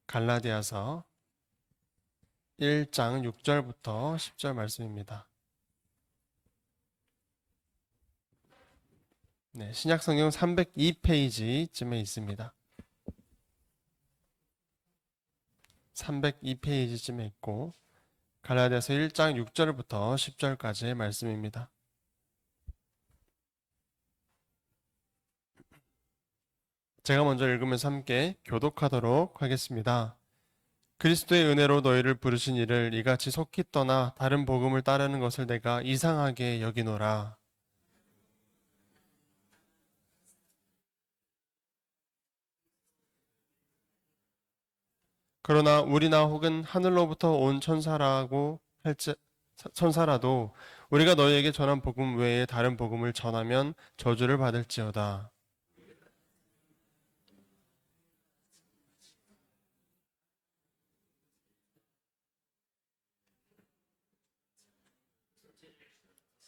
갈라디아서 1장 6절부터 10절 말씀입니다. 네, 신약성경 302페이지쯤에 있습니다. 302페이지쯤에 있고 갈라디아서 1장 6절부터 10절까지의 말씀입니다. 제가 먼저 읽으면서 함께 교독하도록 하겠습니다. 그리스도의 은혜로 너희를 부르신 이를 이같이 속히 떠나 다른 복음을 따르는 것을 내가 이상하게 여기노라. 그러나 우리나 혹은 하늘로부터 온 천사라도 우리가 너희에게 전한 복음 외에 다른 복음을 전하면 저주를 받을지어다.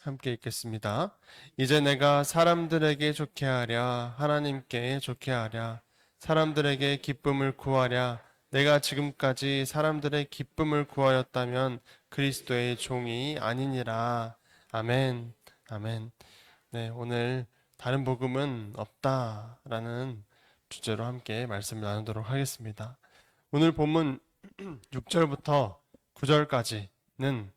함께 읽겠습니다. 이제 내가 사람들에게 좋게 하랴, 하나님께 좋게 하랴, 사람들에게 기쁨을 구하랴, 내가 지금까지 사람들의 기쁨을 구하였다면 그리스도의 종이 아니니라. 아멘. 아멘. 네, 오늘 다른 복음은 없다라는 주제로 함께 말씀을 나누도록 하겠습니다. 오늘 본문 6절부터 9절까지는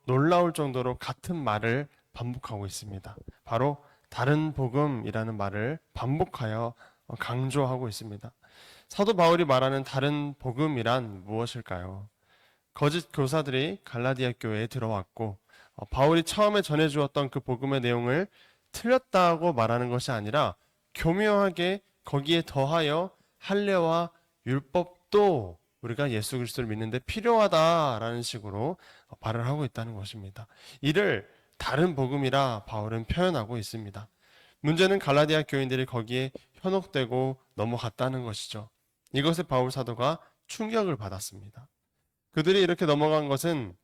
놀라울 정도로 같은 말을 반복하고 있습니다. 바로 다른 복음이라는 말을 반복하여 강조하고 있습니다. 사도 바울이 말하는 다른 복음이란 무엇일까요? 거짓 교사들이 갈라디아 교회에 들어왔고 바울이 처음에 전해주었던 그 복음의 내용을 틀렸다고 말하는 것이 아니라 교묘하게 거기에 더하여 할례와 율법도 우리가 예수 그리스도를 믿는데 필요하다라는 식으로 말을 하고 있다는 것입니다. 이를 다른 복음이라 바울은 표현하고 있습니다. 문제는 갈라디아 교인들이 거기에 현혹되고 넘어갔다는 것이죠. 이것에 바울 사도가 충격을 받았습니다. 그들이 이렇게 넘어간 것은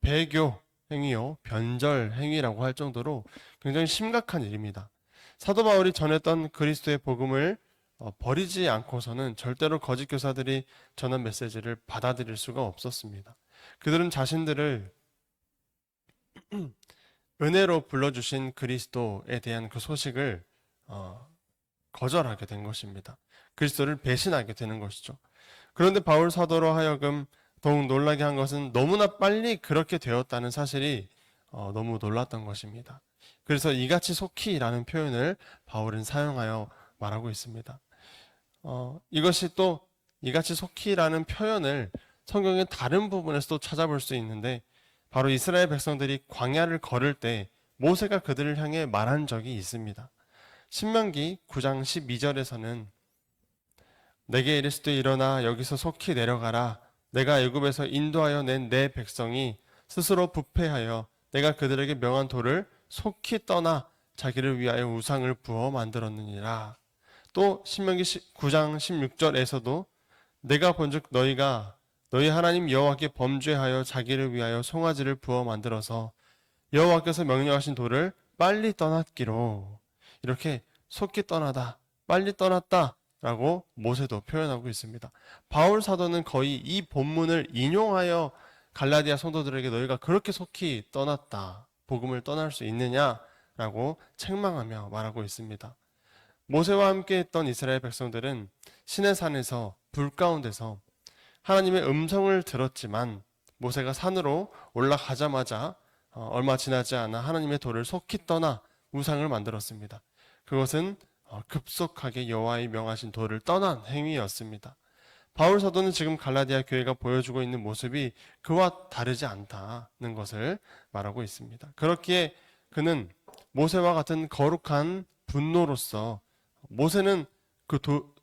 배교 행위요, 변절 행위라고 할 정도로 굉장히 심각한 일입니다. 사도 바울이 전했던 그리스도의 복음을 버리지 않고서는 절대로 거짓 교사들이 전한 메시지를 받아들일 수가 없었습니다. 그들은 자신들을 은혜로 불러주신 그리스도에 대한 그 소식을 거절하게 된 것입니다. 그리스도를 배신하게 되는 것이죠. 그런데 바울 사도로 하여금 더욱 놀라게 한 것은 너무나 빨리 그렇게 되었다는 사실이 너무 놀랐던 것입니다. 그래서 이같이 속히라는 표현을 바울은 사용하여 말하고 있습니다. 이것이 또 이같이 속히라는 표현을 성경의 다른 부분에서도 찾아볼 수 있는데 바로 이스라엘 백성들이 광야를 걸을 때 모세가 그들을 향해 말한 적이 있습니다. 신명기 9장 12절에서는 내게 이르시되 일어나 여기서 속히 내려가라. 내가 애굽에서 인도하여 낸 내 백성이 스스로 부패하여 내가 그들에게 명한 도를 속히 떠나 자기를 위하여 우상을 부어 만들었느니라. 또 신명기 9장 16절에서도 내가 본즉 너희가 너희 하나님 여호와께 범죄하여 자기를 위하여 송아지를 부어 만들어서 여호와께서 명령하신 도를 빨리 떠났기로 이렇게 속히 떠나다 빨리 떠났다 라고 모세도 표현하고 있습니다. 바울 사도는 거의 이 본문을 인용하여 갈라디아 성도들에게 너희가 그렇게 속히 떠났다 복음을 떠날 수 있느냐라고 책망하며 말하고 있습니다. 모세와 함께 했던 이스라엘 백성들은 시내산에서 불 가운데서 하나님의 음성을 들었지만 모세가 산으로 올라가자마자 얼마 지나지 않아 하나님의 도를 속히 떠나 우상을 만들었습니다. 그것은 급속하게 여호와의 명하신 도를 떠난 행위였습니다. 바울 사도는 지금 갈라디아 교회가 보여주고 있는 모습이 그와 다르지 않다는 것을 말하고 있습니다. 그렇기에 그는 모세와 같은 거룩한 분노로서 모세는 그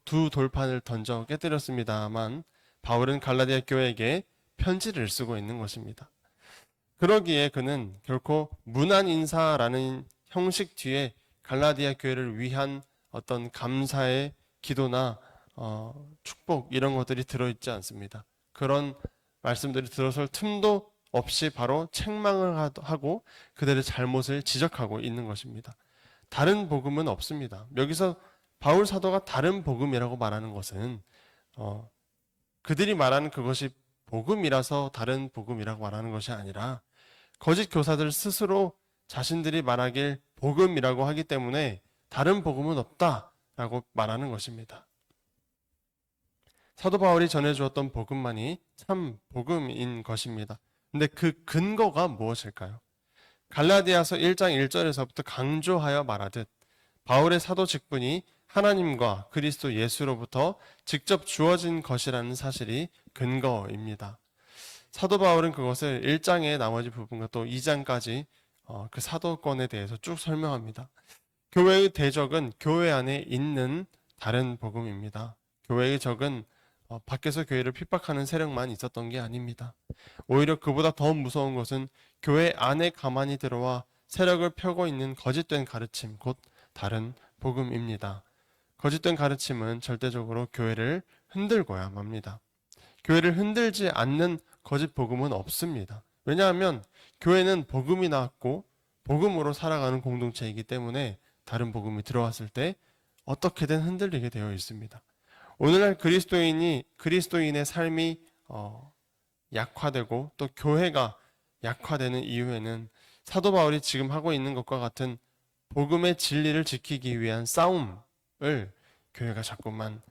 두 돌판을 던져 깨뜨렸습니다만 바울은 갈라디아 교회에게 편지를 쓰고 있는 것입니다. 그러기에 그는 결코 문안 인사라는 형식 뒤에 갈라디아 교회를 위한 어떤 감사의 기도나 축복 이런 것들이 들어있지 않습니다. 그런 말씀들이 들어설 틈도 없이 바로 책망을 하고 그들의 잘못을 지적하고 있는 것입니다. 다른 복음은 없습니다. 여기서 바울 사도가 다른 복음이라고 말하는 것은 그들이 말하는 그것이 복음이라서 다른 복음이라고 말하는 것이 아니라 거짓 교사들 스스로 자신들이 말하길 복음이라고 하기 때문에 다른 복음은 없다라고 말하는 것입니다. 사도 바울이 전해주었던 복음만이 참 복음인 것입니다. 근데 그 근거가 무엇일까요? 갈라디아서 1장 1절에서부터 강조하여 말하듯 바울의 사도 직분이 하나님과 그리스도 예수로부터 직접 주어진 것이라는 사실이 근거입니다. 사도 바울은 그것을 1장의 나머지 부분과 또 2장까지 그 사도권에 대해서 쭉 설명합니다. 교회의 대적은 교회 안에 있는 다른 복음입니다. 교회의 적은 밖에서 교회를 핍박하는 세력만 있었던 게 아닙니다. 오히려 그보다 더 무서운 것은 교회 안에 가만히 들어와 세력을 펴고 있는 거짓된 가르침, 곧 다른 복음입니다. 거짓된 가르침은 절대적으로 교회를 흔들고야 맙니다. 교회를 흔들지 않는 거짓 복음은 없습니다. 왜냐하면 교회는 복음이 나왔고 복음으로 살아가는 공동체이기 때문에 다른 복음이 들어왔을 때 어떻게든 흔들리게 되어 있습니다. 오늘날 그리스도인의 삶이 약화되고 또 교회가 약화되는 이유에는 사도 바울이 지금 하고 있는 것과 같은 복음의 진리를 지키기 위한 싸움을 교회가 자꾸만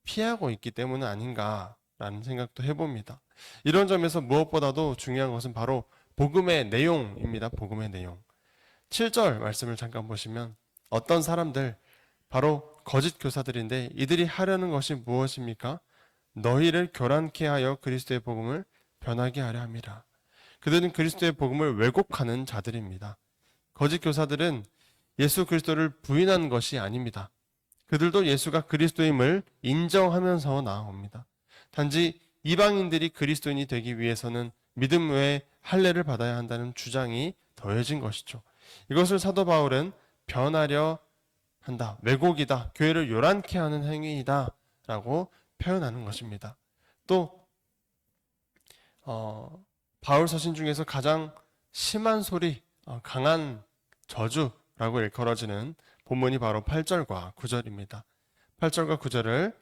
피하고 있기 때문은 아닌가라는 생각도 해봅니다. 이런 점에서 무엇보다도 중요한 것은 바로 복음의 내용입니다. 복음의 내용. 7절 말씀을 잠깐 보시면 어떤 사람들, 바로 거짓 교사들인데 이들이 하려는 것이 무엇입니까? 너희를 교란케 하여 그리스도의 복음을 변하게 하려 함이라. 그들은 그리스도의 복음을 왜곡하는 자들입니다. 거짓 교사들은 예수 그리스도를 부인한 것이 아닙니다. 그들도 예수가 그리스도임을 인정하면서 나아옵니다. 단지 이방인들이 그리스도인이 되기 위해서는 믿음 외에 할례를 받아야 한다는 주장이 더해진 것이죠. 이것을 사도 바울은 변하려 한다, 왜곡이다, 교회를 요란케 하는 행위이다 라고 표현하는 것입니다. 또 바울 서신 중에서 가장 심한 소리, 강한 저주라고 일컬어지는 본문이 바로 8절과 9절입니다. 8절과 9절을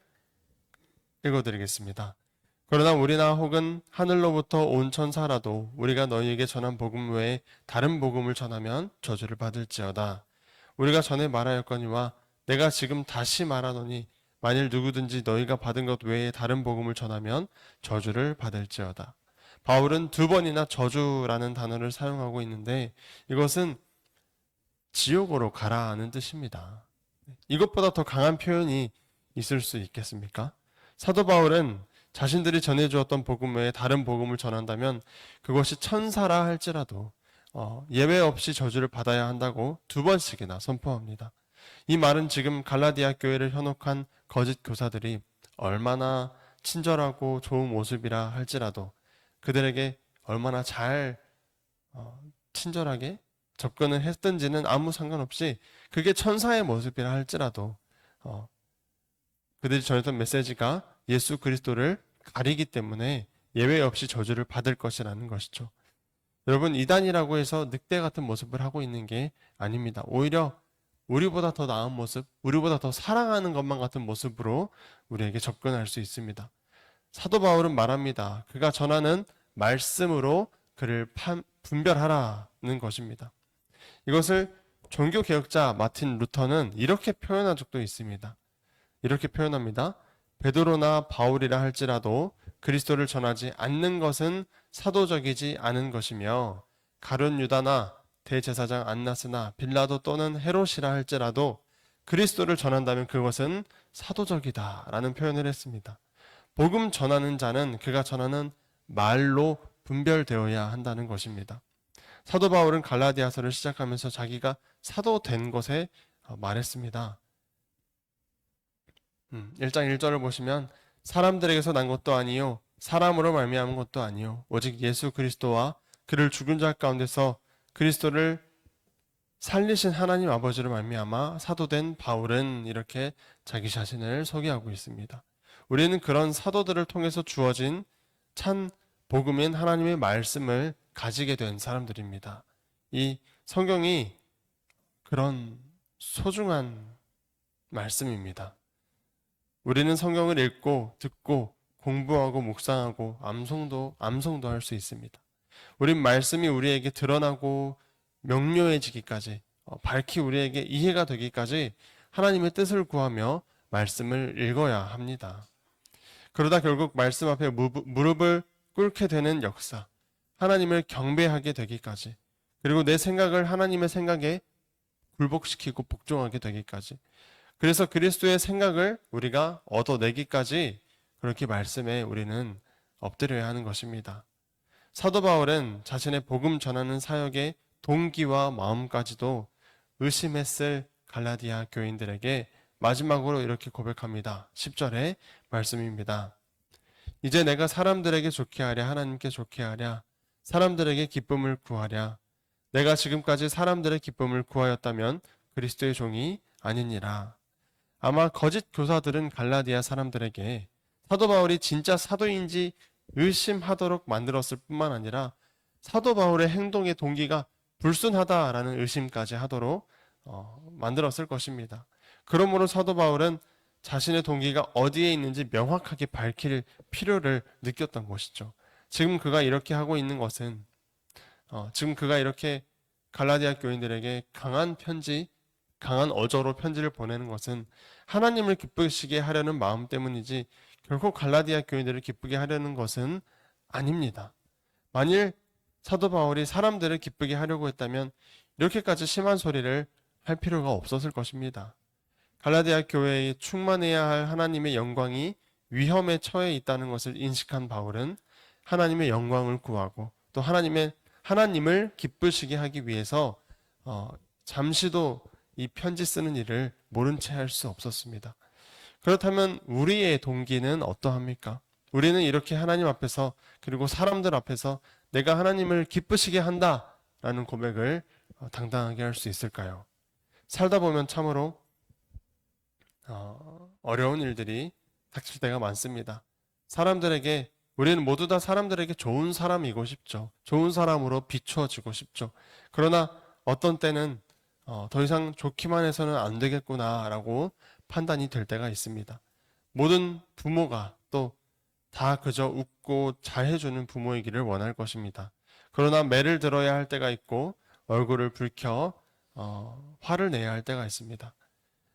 읽어드리겠습니다. 그러나 우리나 혹은 하늘로부터 온 천사라도 우리가 너희에게 전한 복음 외에 다른 복음을 전하면 저주를 받을지어다. 우리가 전에 말하였거니와 내가 지금 다시 말하노니 만일 누구든지 너희가 받은 것 외에 다른 복음을 전하면 저주를 받을지어다. 바울은 두 번이나 저주라는 단어를 사용하고 있는데 이것은 지옥으로 가라는 뜻입니다. 이것보다 더 강한 표현이 있을 수 있겠습니까? 사도 바울은 자신들이 전해주었던 복음 외에 다른 복음을 전한다면 그것이 천사라 할지라도 예외 없이 저주를 받아야 한다고 두 번씩이나 선포합니다. 이 말은 지금 갈라디아 교회를 현혹한 거짓 교사들이 얼마나 친절하고 좋은 모습이라 할지라도 그들에게 얼마나 잘 친절하게 접근을 했든지는 아무 상관없이 그게 천사의 모습이라 할지라도 그들이 전했던 메시지가 예수 그리스도를 가리기 때문에 예외 없이 저주를 받을 것이라는 것이죠. 여러분, 이단이라고 해서 늑대 같은 모습을 하고 있는 게 아닙니다. 오히려 우리보다 더 나은 모습, 우리보다 더 사랑하는 것만 같은 모습으로 우리에게 접근할 수 있습니다. 사도 바울은 말합니다. 그가 전하는 말씀으로 그를 분별하라는 것입니다. 이것을 종교개혁자 마틴 루터는 이렇게 표현한 적도 있습니다. 이렇게 표현합니다. 베드로나 바울이라 할지라도 그리스도를 전하지 않는 것은 사도적이지 않은 것이며 가룟 유다나 대제사장 안나스나 빌라도 또는 헤롯이라 할지라도 그리스도를 전한다면 그것은 사도적이다 라는 표현을 했습니다. 복음 전하는 자는 그가 전하는 말로 분별되어야 한다는 것입니다. 사도 바울은 갈라디아서를 시작하면서 자기가 사도된 것에 말했습니다. 1장 1절을 보시면 사람들에게서 난 것도 아니요 사람으로 말미암은 것도 아니요 오직 예수 그리스도와 그를 죽은 자 가운데서 그리스도를 살리신 하나님 아버지로 말미암아 사도된 바울은 이렇게 자기 자신을 소개하고 있습니다. 우리는 그런 사도들을 통해서 주어진 찬 복음인 하나님의 말씀을 가지게 된 사람들입니다. 이 성경이 그런 소중한 말씀입니다. 우리는 성경을 읽고 듣고 공부하고 묵상하고 암송도 할 수 있습니다. 우린 말씀이 우리에게 드러나고 명료해지기까지, 밝히 우리에게 이해가 되기까지 하나님의 뜻을 구하며 말씀을 읽어야 합니다. 그러다 결국 말씀 앞에 무릎을 꿇게 되는 역사, 하나님을 경배하게 되기까지, 그리고 내 생각을 하나님의 생각에 굴복시키고 복종하게 되기까지, 그래서 그리스도의 생각을 우리가 얻어내기까지 그렇게 말씀에 우리는 엎드려야 하는 것입니다. 사도 바울은 자신의 복음 전하는 사역의 동기와 마음까지도 의심했을 갈라디아 교인들에게 마지막으로 이렇게 고백합니다. 10절의 말씀입니다. 이제 내가 사람들에게 좋게 하랴 하나님께 좋게 하랴 사람들에게 기쁨을 구하랴 내가 지금까지 사람들의 기쁨을 구하였다면 그리스도의 종이 아니니라. 아마 거짓 교사들은 갈라디아 사람들에게 사도 바울이 진짜 사도인지 의심하도록 만들었을 뿐만 아니라 사도 바울의 행동의 동기가 불순하다라는 의심까지 하도록 만들었을 것입니다. 그러므로 사도 바울은 자신의 동기가 어디에 있는지 명확하게 밝힐 필요를 느꼈던 것이죠. 지금 그가 이렇게 하고 있는 것은 지금 그가 이렇게 갈라디아 교인들에게 강한 어조로 편지를 보내는 것은 하나님을 기쁘시게 하려는 마음 때문이지 결코 갈라디아 교인들을 기쁘게 하려는 것은 아닙니다. 만일 사도 바울이 사람들을 기쁘게 하려고 했다면 이렇게까지 심한 소리를 할 필요가 없었을 것입니다. 갈라디아 교회에 충만해야 할 하나님의 영광이 위험에 처해 있다는 것을 인식한 바울은 하나님의 영광을 구하고 또 하나님을 기쁘시게 하기 위해서 잠시도 이 편지 쓰는 일을 모른 채 할 수 없었습니다. 그렇다면 우리의 동기는 어떠합니까? 우리는 이렇게 하나님 앞에서 그리고 사람들 앞에서 내가 하나님을 기쁘시게 한다라는 고백을 당당하게 할 수 있을까요? 살다 보면 참으로 어려운 일들이 닥칠 때가 많습니다. 우리는 모두 다 사람들에게 좋은 사람이고 싶죠. 좋은 사람으로 비추어지고 싶죠. 그러나 어떤 때는 더 이상 좋기만 해서는 안 되겠구나라고 판단이 될 때가 있습니다. 모든 부모가 또 다 그저 웃고 잘해주는 부모이기를 원할 것입니다. 그러나 매를 들어야 할 때가 있고 얼굴을 붉혀 화를 내야 할 때가 있습니다.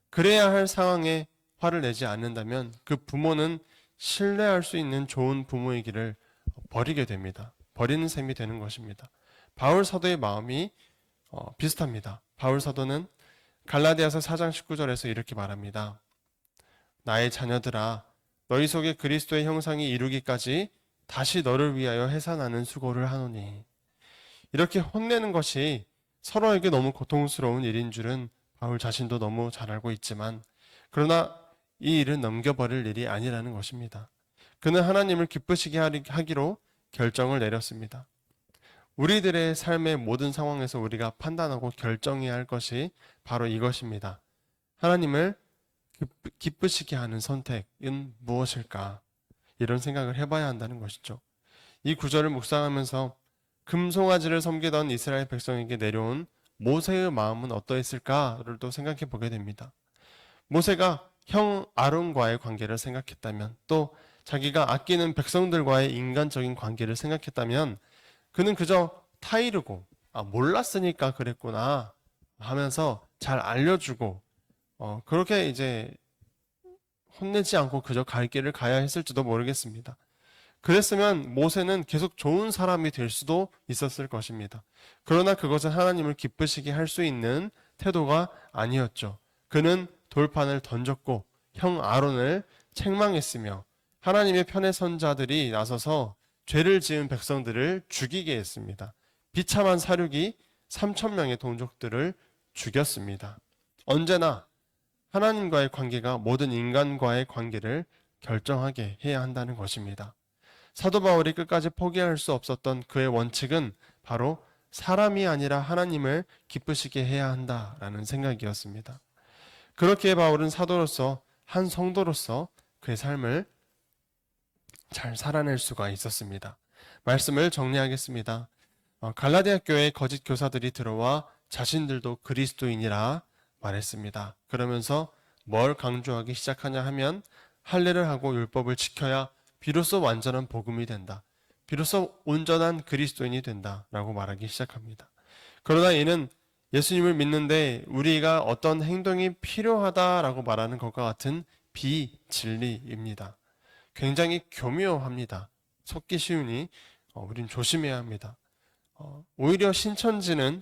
그래야 할 상황에 화를 내지 않는다면 그 부모는 신뢰할 수 있는 좋은 부모이기를 버리게 됩니다. 버리는 셈이 되는 것입니다. 바울 사도의 마음이 비슷합니다. 바울 사도는 갈라디아서 4장 19절에서 이렇게 말합니다. 나의 자녀들아 너희 속에 그리스도의 형상이 이루기까지 다시 너를 위하여 해산하는 수고를 하노니. 이렇게 혼내는 것이 서로에게 너무 고통스러운 일인 줄은 바울 자신도 너무 잘 알고 있지만 그러나 이 일은 넘겨버릴 일이 아니라는 것입니다. 그는 하나님을 기쁘시게 하기로 결정을 내렸습니다. 우리들의 삶의 모든 상황에서 우리가 판단하고 결정해야 할 것이 바로 이것입니다. 하나님을 기쁘시게 하는 선택은 무엇일까? 이런 생각을 해봐야 한다는 것이죠. 이 구절을 묵상하면서 금송아지를 섬기던 이스라엘 백성에게 내려온 모세의 마음은 어떠했을까를 또 생각해 보게 됩니다. 모세가 형 아론과의 관계를 생각했다면 또 자기가 아끼는 백성들과의 인간적인 관계를 생각했다면 그는 그저 타이르고 몰랐으니까 그랬구나 하면서 잘 알려주고 그렇게 이제 혼내지 않고 그저 갈 길을 가야 했을지도 모르겠습니다. 그랬으면 모세는 계속 좋은 사람이 될 수도 있었을 것입니다. 그러나 그것은 하나님을 기쁘시게 할 수 있는 태도가 아니었죠. 그는 돌판을 던졌고 형 아론을 책망했으며 하나님의 편의 선자들이 나서서 죄를 지은 백성들을 죽이게 했습니다. 비참한 사륙이 3,000명의 동족들을 죽였습니다. 언제나 하나님과의 관계가 모든 인간과의 관계를 결정하게 해야 한다는 것입니다. 사도 바울이 끝까지 포기할 수 없었던 그의 원칙은 바로 사람이 아니라 하나님을 기쁘시게 해야 한다라는 생각이었습니다. 그렇게 바울은 사도로서 한 성도로서 그의 삶을 잘 살아낼 수가 있었습니다. 말씀을 정리하겠습니다. 갈라디아 교회에 거짓 교사들이 들어와 자신들도 그리스도인이라 말했습니다. 그러면서 뭘 강조하기 시작하냐 하면 할례를 하고 율법을 지켜야 비로소 완전한 복음이 된다. 비로소 온전한 그리스도인이 된다라고 말하기 시작합니다. 그러나 이는 예수님을 믿는데 우리가 어떤 행동이 필요하다라고 말하는 것과 같은 비진리입니다. 굉장히 교묘합니다. 속기 쉬우니 우린 조심해야 합니다. 오히려 신천지는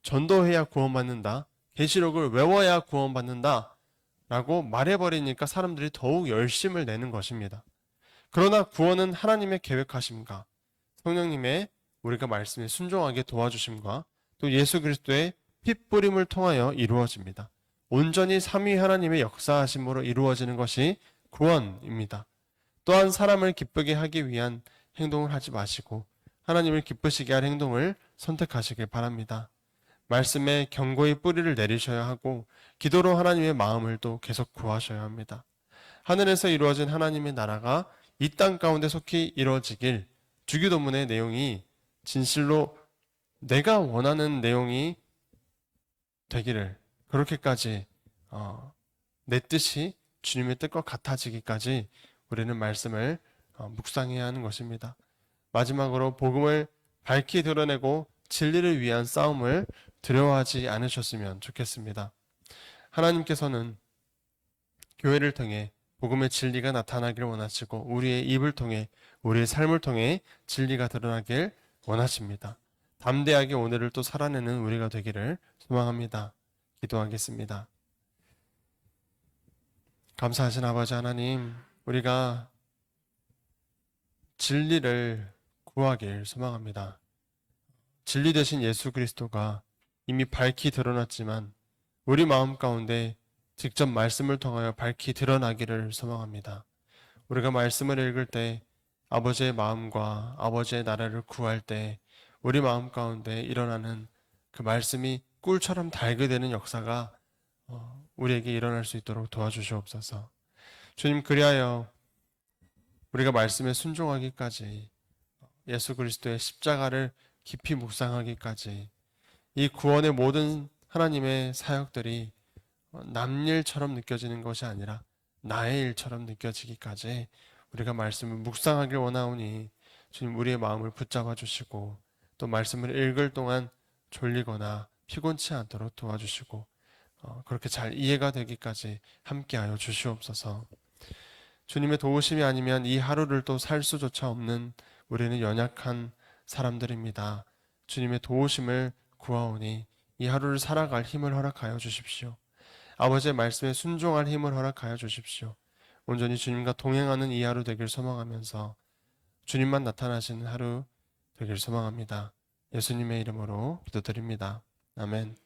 전도해야 구원받는다. 계시록을 외워야 구원받는다. 라고 말해버리니까 사람들이 더욱 열심을 내는 것입니다. 그러나 구원은 하나님의 계획하심과 성령님의 우리가 말씀에 순종하게 도와주심과 또 예수 그리스도의 핏뿌림을 통하여 이루어집니다. 온전히 삼위 하나님의 역사하심으로 이루어지는 것이 구원입니다. 또한 사람을 기쁘게 하기 위한 행동을 하지 마시고 하나님을 기쁘시게 할 행동을 선택하시길 바랍니다. 말씀에 경고의 뿌리를 내리셔야 하고 기도로 하나님의 마음을 또 계속 구하셔야 합니다. 하늘에서 이루어진 하나님의 나라가 이 땅 가운데 속히 이루어지길 주기도문의 내용이 진실로 내가 원하는 내용이 되기를 그렇게까지 내 뜻이 주님의 뜻과 같아지기까지 우리는 말씀을 묵상해야 하는 것입니다. 마지막으로 복음을 밝히 드러내고 진리를 위한 싸움을 두려워하지 않으셨으면 좋겠습니다. 하나님께서는 교회를 통해 복음의 진리가 나타나길 원하시고 우리의 입을 통해 우리의 삶을 통해 진리가 드러나길 원하십니다. 담대하게 오늘을 또 살아내는 우리가 되기를 소망합니다. 기도하겠습니다. 감사하신 아버지 하나님, 우리가 진리를 구하길 소망합니다. 진리 되신 예수 그리스도가 이미 밝히 드러났지만 우리 마음 가운데 직접 말씀을 통하여 밝히 드러나기를 소망합니다. 우리가 말씀을 읽을 때 아버지의 마음과 아버지의 나라를 구할 때 우리 마음 가운데 일어나는 그 말씀이 꿀처럼 달게 되는 역사가 우리에게 일어날 수 있도록 도와주시옵소서. 주님, 그리하여 우리가 말씀에 순종하기까지 예수 그리스도의 십자가를 깊이 묵상하기까지 이 구원의 모든 하나님의 사역들이 남일처럼 느껴지는 것이 아니라 나의 일처럼 느껴지기까지 우리가 말씀을 묵상하길 원하오니 주님 우리의 마음을 붙잡아 주시고 또 말씀을 읽을 동안 졸리거나 피곤치 않도록 도와주시고 그렇게 잘 이해가 되기까지 함께하여 주시옵소서. 주님의 도우심이 아니면 이 하루를 또 살 수조차 없는 우리는 연약한 사람들입니다. 주님의 도우심을 구하오니 이 하루를 살아갈 힘을 허락하여 주십시오. 아버지의 말씀에 순종할 힘을 허락하여 주십시오. 온전히 주님과 동행하는 이 하루 되길 소망하면서 주님만 나타나시는 하루 되길 소망합니다. 예수님의 이름으로 기도드립니다. 아멘.